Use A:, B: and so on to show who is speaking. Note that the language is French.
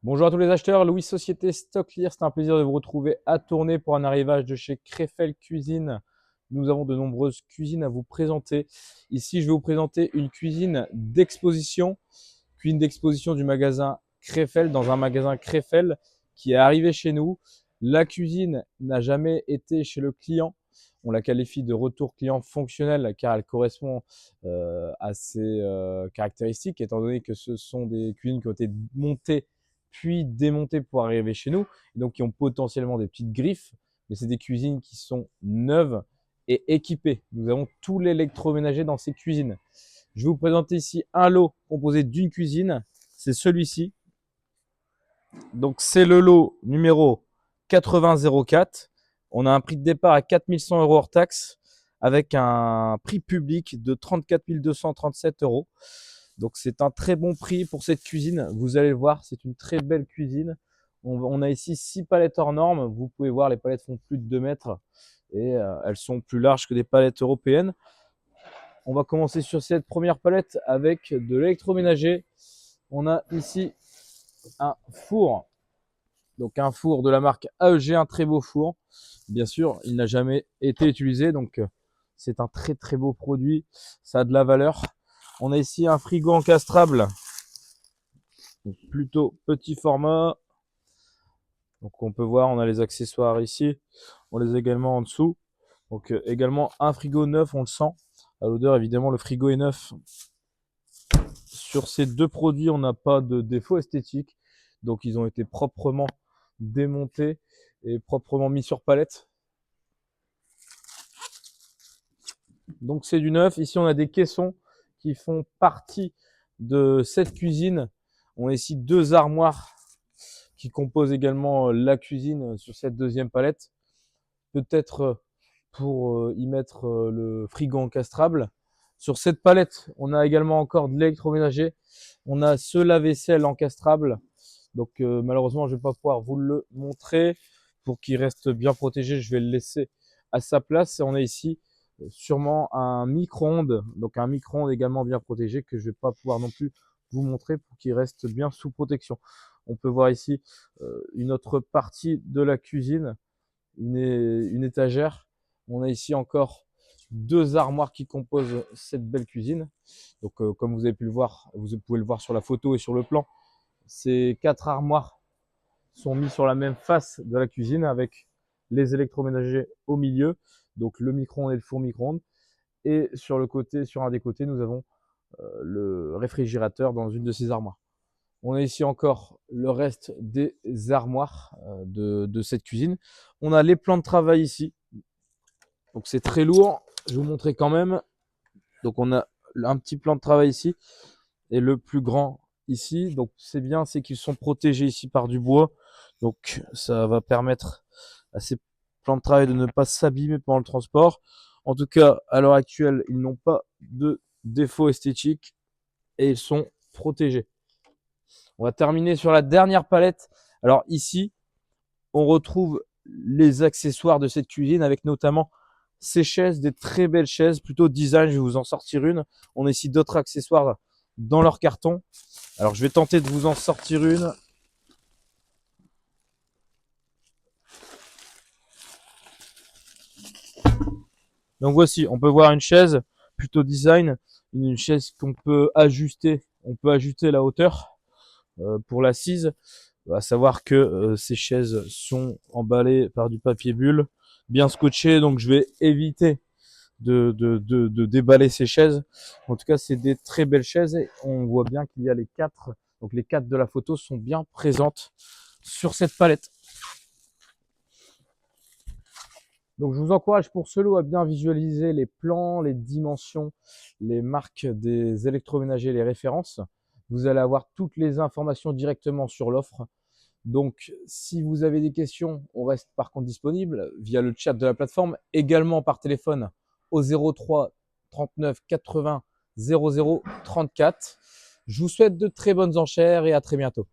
A: Bonjour à tous les acheteurs, Louis Société Stocklear, c'est un plaisir de vous retrouver à tourner pour un arrivage de chez Crefel Cuisine. Nous avons de nombreuses cuisines à vous présenter. Ici, je vais vous présenter une cuisine d'exposition du magasin Crefel, dans un magasin Crefel qui est arrivé chez nous. La cuisine n'a jamais été chez le client. On la qualifie de retour client fonctionnel car elle correspond à ses caractéristiques, étant donné que ce sont des cuisines qui ont été montées puis démontées pour arriver chez nous, et donc qui ont potentiellement des petites griffes, mais c'est des cuisines qui sont neuves et équipées. Nous avons tout l'électroménager dans ces cuisines. Je vais vous présenter ici un lot composé d'une cuisine, c'est celui-ci. Donc c'est le lot numéro 8004. On a un prix de départ à 4100 € hors taxe, avec un prix public de 34 237 €. Donc c'est un très bon prix pour cette cuisine. Vous allez le voir, c'est une très belle cuisine. On a ici 6 palettes hors normes. Vous pouvez voir, les palettes font plus de 2 mètres et elles sont plus larges que des palettes européennes. On va commencer sur cette première palette avec de l'électroménager. On a ici un four. Donc un four de la marque AEG, un très beau four. Bien sûr, il n'a jamais été utilisé, donc c'est un très très beau produit. Ça a de la valeur. On a ici un frigo encastrable, donc plutôt petit format. Donc on peut voir, on a les accessoires ici, on les a également en dessous. Donc également un frigo neuf, on le sent. À l'odeur, évidemment, le frigo est neuf. Sur ces deux produits, on n'a pas de défaut esthétique. Donc ils ont été proprement démontés et proprement mis sur palette. Donc c'est du neuf. Ici, on a des caissons qui font partie de cette cuisine. On a ici deux armoires qui composent également la cuisine sur cette deuxième palette. Peut-être pour y mettre le frigo encastrable. Sur cette palette, on a également encore de l'électroménager. On a ce lave-vaisselle encastrable. Donc malheureusement, je ne vais pas pouvoir vous le montrer. Pour qu'il reste bien protégé, je vais le laisser à sa place. Et on a ici sûrement un micro-ondes. Donc un micro-ondes également bien protégé que je ne vais pas pouvoir non plus vous montrer pour qu'il reste bien sous protection. On peut voir ici une autre partie de la cuisine, une étagère. On a ici encore deux armoires qui composent cette belle cuisine. Donc comme vous avez pu le voir, vous pouvez le voir sur la photo et sur le plan, ces quatre armoires sont mises sur la même face de la cuisine avec les électroménagers au milieu, donc le micro-ondes et le four micro-ondes. Et sur le côté, sur un des côtés, nous avons le réfrigérateur dans une de ces armoires. On a ici encore le reste des armoires de cette cuisine. On a les plans de travail ici. Donc c'est très lourd. Je vais vous montrer quand même. Donc on a un petit plan de travail ici et le plus grand ici. Donc c'est bien, c'est qu'ils sont protégés ici par du bois. Donc ça va permettre à ces plans de travail de ne pas s'abîmer pendant le transport. En tout cas, à l'heure actuelle, ils n'ont pas de défaut esthétique et ils sont protégés. On va terminer sur la dernière palette. Alors ici, on retrouve les accessoires de cette cuisine avec notamment ces chaises, des très belles chaises, plutôt design. Je vais vous en sortir une. On a ici d'autres accessoires dans leur carton. Alors je vais tenter de vous en sortir une. Donc voici, on peut voir une chaise plutôt design, une chaise qu'on peut ajuster. On peut ajuster la hauteur pour l'assise. À savoir que ces chaises sont emballées par du papier bulle, bien scotché, donc je vais éviter de déballer ces chaises. En tout cas, c'est des très belles chaises et on voit bien qu'il y a les quatre, donc les quatre de la photo sont bien présentes sur cette palette. Donc je vous encourage pour ce lot à bien visualiser les plans, les dimensions, les marques des électroménagers, les références. Vous allez avoir toutes les informations directement sur l'offre. Donc, si vous avez des questions, on reste par contre disponible via le chat de la plateforme, également par téléphone au 03 39 80 00 34. Je vous souhaite de très bonnes enchères et à très bientôt.